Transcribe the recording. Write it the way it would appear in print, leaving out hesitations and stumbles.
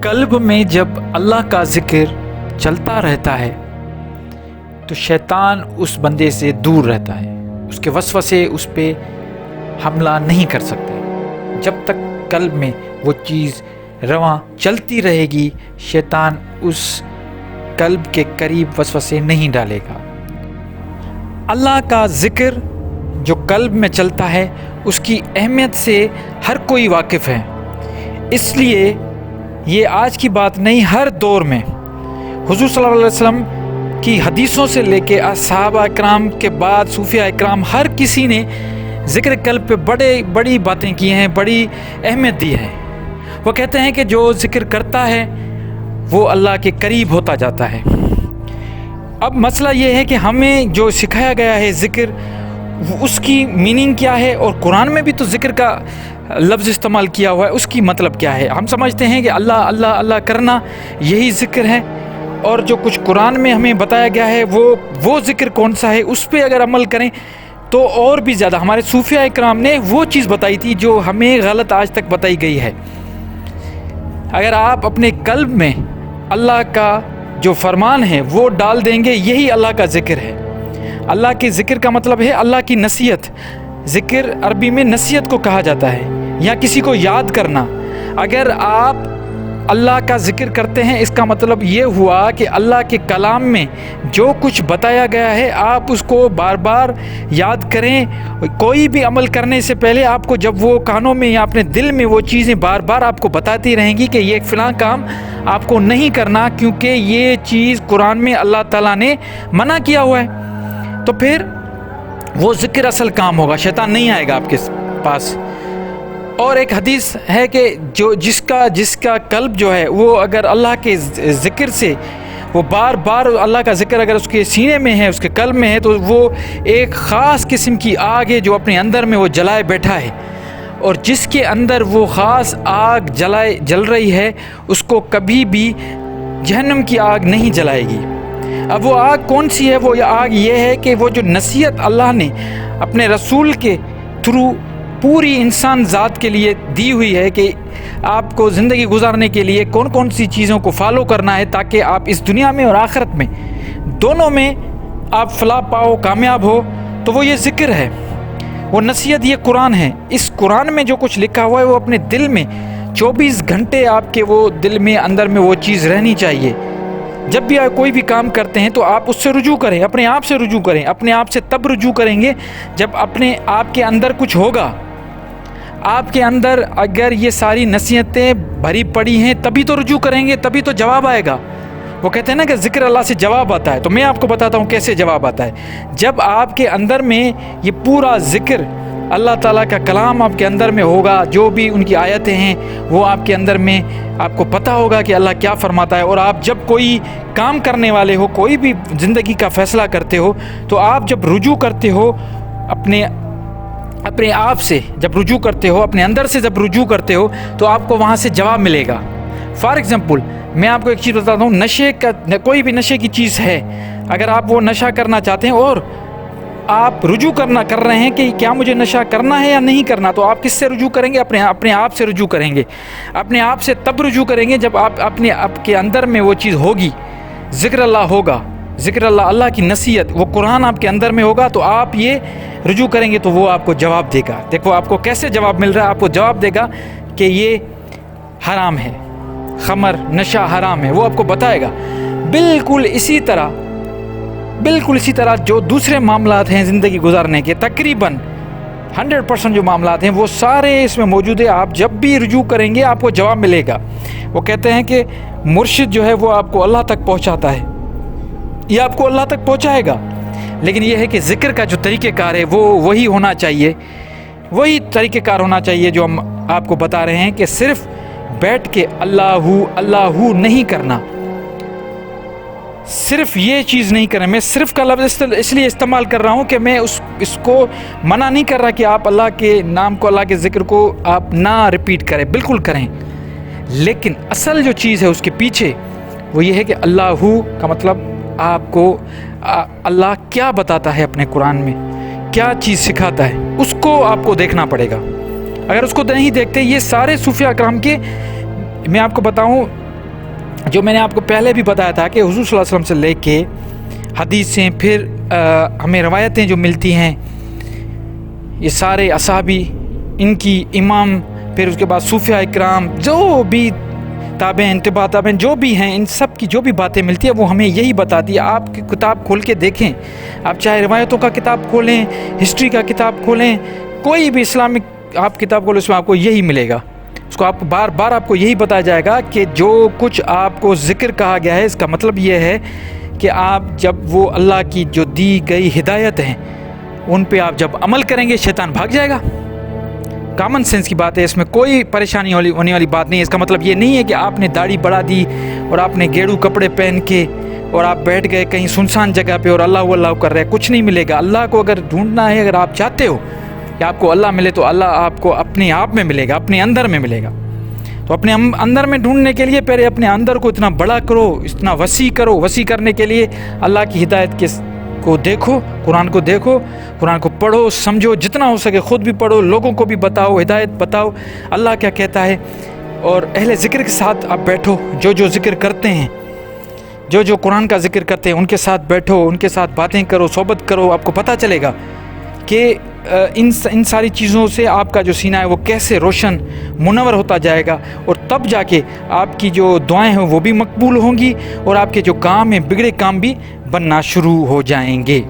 قلب میں جب اللہ کا ذکر چلتا رہتا ہے تو شیطان اس بندے سے دور رہتا ہے، اس کے وسوسے اس پہ حملہ نہیں کر سکتے۔ جب تک قلب میں وہ چیز رواں چلتی رہے گی، شیطان اس قلب کے قریب وسوسے نہیں ڈالے گا۔ اللہ کا ذکر جو قلب میں چلتا ہے اس کی اہمیت سے ہر کوئی واقف ہے، اس لیے یہ آج کی بات نہیں، ہر دور میں حضور صلی اللہ علیہ وسلم کی حدیثوں سے لے کے صحابہ اکرام کے بعد صوفیاء اکرام ہر کسی نے ذکر قلب پہ بڑی باتیں کی ہیں، بڑی اہمیت دی ہے۔ وہ کہتے ہیں کہ جو ذکر کرتا ہے وہ اللہ کے قریب ہوتا جاتا ہے۔ اب مسئلہ یہ ہے کہ ہمیں جو سکھایا گیا ہے ذکر، اس کی میننگ کیا ہے، اور قرآن میں بھی تو ذکر کا لفظ استعمال کیا ہوا ہے، اس کی مطلب کیا ہے۔ ہم سمجھتے ہیں کہ اللہ اللہ اللہ کرنا یہی ذکر ہے، اور جو کچھ قرآن میں ہمیں بتایا گیا ہے وہ ذکر کون سا ہے، اس پہ اگر عمل کریں تو اور بھی زیادہ۔ ہمارے صوفیاء اکرام نے وہ چیز بتائی تھی جو ہمیں غلط آج تک بتائی گئی ہے۔ اگر آپ اپنے قلب میں اللہ کا جو فرمان ہے وہ ڈال دیں گے، یہی اللہ کا ذکر ہے۔ اللہ کے ذکر کا مطلب ہے اللہ کی نصیحت۔ ذکر عربی میں نصیحت کو کہا جاتا ہے، یا کسی کو یاد کرنا۔ اگر آپ اللہ کا ذکر کرتے ہیں، اس کا مطلب یہ ہوا کہ اللہ کے کلام میں جو کچھ بتایا گیا ہے آپ اس کو بار بار یاد کریں۔ کوئی بھی عمل کرنے سے پہلے آپ کو جب وہ کانوں میں یا اپنے دل میں وہ چیزیں بار بار آپ کو بتاتی رہیں گی کہ یہ فلاں کام آپ کو نہیں کرنا، کیونکہ یہ چیز قرآن میں اللہ تعالیٰ نے منع کیا ہوا ہے، تو پھر وہ ذکر اصل کام ہوگا، شیطان نہیں آئے گا آپ کے پاس۔ اور ایک حدیث ہے کہ جس کا قلب جو ہے وہ اگر اللہ کے ذکر سے وہ بار بار اللہ کا ذکر اگر اس کے سینے میں ہے، اس کے قلب میں ہے، تو وہ ایک خاص قسم کی آگ ہے جو اپنے اندر میں وہ جلائے بیٹھا ہے، اور جس کے اندر وہ خاص آگ جل رہی ہے اس کو کبھی بھی جہنم کی آگ نہیں جلائے گی۔ اب وہ آگ کون سی ہے؟ وہ آگ یہ ہے کہ وہ جو نصیحت اللہ نے اپنے رسول کے تھرو پوری انسان ذات کے لیے دی ہوئی ہے کہ آپ کو زندگی گزارنے کے لیے کون کون سی چیزوں کو فالو کرنا ہے تاکہ آپ اس دنیا میں اور آخرت میں دونوں میں آپ فلاح پاؤ، کامیاب ہو، تو وہ یہ ذکر ہے، وہ نصیحت، یہ قرآن ہے۔ اس قرآن میں جو کچھ لکھا ہوا ہے وہ اپنے دل میں 24 گھنٹے آپ کے وہ دل میں اندر میں وہ چیز رہنی چاہیے۔ جب بھی آپ کوئی بھی کام کرتے ہیں تو آپ اس سے رجوع کریں، اپنے آپ سے رجوع کریں۔ اپنے آپ سے تب رجوع کریں گے جب اپنے آپ کے اندر کچھ ہوگا۔ آپ کے اندر اگر یہ ساری نصیحتیں بھری پڑی ہیں تبھی تو رجوع کریں گے، تبھی تو جواب آئے گا۔ وہ کہتے ہیں نا کہ ذکر اللہ سے جواب آتا ہے، تو میں آپ کو بتاتا ہوں کیسے جواب آتا ہے۔ جب آپ کے اندر میں یہ پورا ذکر اللہ تعالیٰ کا کلام آپ کے اندر میں ہوگا، جو بھی ان کی آیتیں ہیں وہ آپ کے اندر میں آپ کو پتہ ہوگا کہ اللہ کیا فرماتا ہے، اور آپ جب کوئی کام کرنے والے ہو، کوئی بھی زندگی کا فیصلہ کرتے ہو، تو آپ جب رجوع کرتے ہو اپنے آپ سے، جب رجوع کرتے ہو اپنے اندر سے، جب رجوع کرتے ہو تو آپ کو وہاں سے جواب ملے گا۔ فار ایگزامپل میں آپ کو ایک چیز بتاتا ہوں، نشے کا کوئی بھی نشے کی چیز ہے، اگر آپ وہ نشہ کرنا چاہتے ہیں اور آپ رجوع کر رہے ہیں کہ کیا مجھے نشہ کرنا ہے یا نہیں کرنا، تو آپ کس سے رجوع کریں گے؟ اپنے آپ سے رجوع کریں گے۔ اپنے آپ سے تب رجوع کریں گے جب آپ کے اندر میں وہ چیز ہوگی، ذکر اللہ ہوگا، ذکر اللہ، اللہ کی نصیحت، وہ قرآن آپ کے اندر میں ہوگا، تو آپ یہ رجوع کریں گے تو وہ آپ کو جواب دے گا۔ دیکھو آپ کو کیسے جواب مل رہا ہے، آپ کو جواب دے گا کہ یہ حرام ہے، خمر، نشہ حرام ہے، وہ آپ کو بتائے گا۔ بالکل اسی طرح جو دوسرے معاملات ہیں زندگی گزارنے کے، تقریباً 100% جو معاملات ہیں وہ سارے اس میں موجود ہیں۔ آپ جب بھی رجوع کریں گے آپ کو جواب ملے گا۔ وہ کہتے ہیں کہ مرشد جو ہے وہ آپ کو اللہ تک پہنچاتا ہے، یہ آپ کو اللہ تک پہنچائے گا، لیکن یہ ہے کہ ذکر کا جو طریقہ کار ہے وہ وہی ہونا چاہیے، وہی طریقہ کار ہونا چاہیے جو ہم آپ کو بتا رہے ہیں کہ صرف بیٹھ کے اللہ نہیں کرنا، صرف یہ چیز نہیں کریں۔ میں صرف کا لفظ اس لیے استعمال کر رہا ہوں کہ میں اس کو منع نہیں کر رہا کہ آپ اللہ کے نام کو، اللہ کے ذکر کو آپ نہ ریپیٹ کریں، بالکل کریں، لیکن اصل جو چیز ہے اس کے پیچھے وہ یہ ہے کہ اللہ کا مطلب آپ کو اللہ کیا بتاتا ہے اپنے قرآن میں، کیا چیز سکھاتا ہے، اس کو آپ کو دیکھنا پڑے گا۔ اگر اس کو نہیں دیکھتے، یہ سارے صوفیاء کرام کے، میں آپ کو بتاؤں جو میں نے آپ کو پہلے بھی بتایا تھا کہ حضور صلی اللہ علیہ وسلم سے لے کے حدیثیں، پھر ہمیں روایتیں جو ملتی ہیں، یہ سارے اصحابی، ان کی امام، پھر اس کے بعد صوفیاء اکرام، جو بھی تابعین، تبع تابعین جو بھی ہیں، ان سب کی جو بھی باتیں ملتی ہیں وہ ہمیں یہی بتاتی ہے۔ آپ کی کتاب کھول کے دیکھیں، آپ چاہے روایتوں کا کتاب کھولیں، ہسٹری کا کتاب کھولیں، کوئی بھی اسلامک آپ کتاب کھولیں، اس میں آپ کو یہی ملے گا۔ اس کو آپ بار بار آپ کو یہی بتایا جائے گا کہ جو کچھ آپ کو ذکر کہا گیا ہے، اس کا مطلب یہ ہے کہ آپ جب وہ اللہ کی جو دی گئی ہدایت ہیں ان پہ آپ جب عمل کریں گے، شیطان بھاگ جائے گا۔ کامن سینس کی بات ہے، اس میں کوئی پریشانی ہونے والی بات نہیں ہے۔ اس کا مطلب یہ نہیں ہے کہ آپ نے داڑھی بڑھا دی اور آپ نے گیڑو کپڑے پہن کے اور آپ بیٹھ گئے کہیں سنسان جگہ پہ اور اللہ اللہ کر رہے، کچھ نہیں ملے گا۔ اللہ کو اگر ڈھونڈنا ہے، اگر آپ چاہتے ہو کہ آپ کو اللہ ملے، تو اللہ آپ کو اپنے آپ میں ملے گا، اپنے اندر میں ملے گا۔ تو اپنے اندر میں ڈھونڈنے کے لیے پہلے اپنے اندر کو اتنا بڑا کرو، اتنا وسیع کرو۔ وسیع کرنے کے لیے اللہ کی ہدایت کو دیکھو، قرآن کو دیکھو، قرآن کو پڑھو، سمجھو، جتنا ہو سکے خود بھی پڑھو، لوگوں کو بھی بتاؤ، ہدایت بتاؤ اللہ کیا کہتا ہے، اور اہل ذکر کے ساتھ آپ بیٹھو، جو ذکر کرتے ہیں، جو قرآن کا ذکر کرتے ہیں ان کے ساتھ بیٹھو، ان کے ساتھ باتیں کرو، صحبت کرو۔ آپ کو پتہ چلے گا کہ ان ساری چیزوں سے آپ کا جو سینہ ہے وہ کیسے روشن منور ہوتا جائے گا، اور تب جا کے آپ کی جو دعائیں ہیں وہ بھی مقبول ہوں گی، اور آپ کے جو کام ہیں، بگڑے کام بھی بننا شروع ہو جائیں گے۔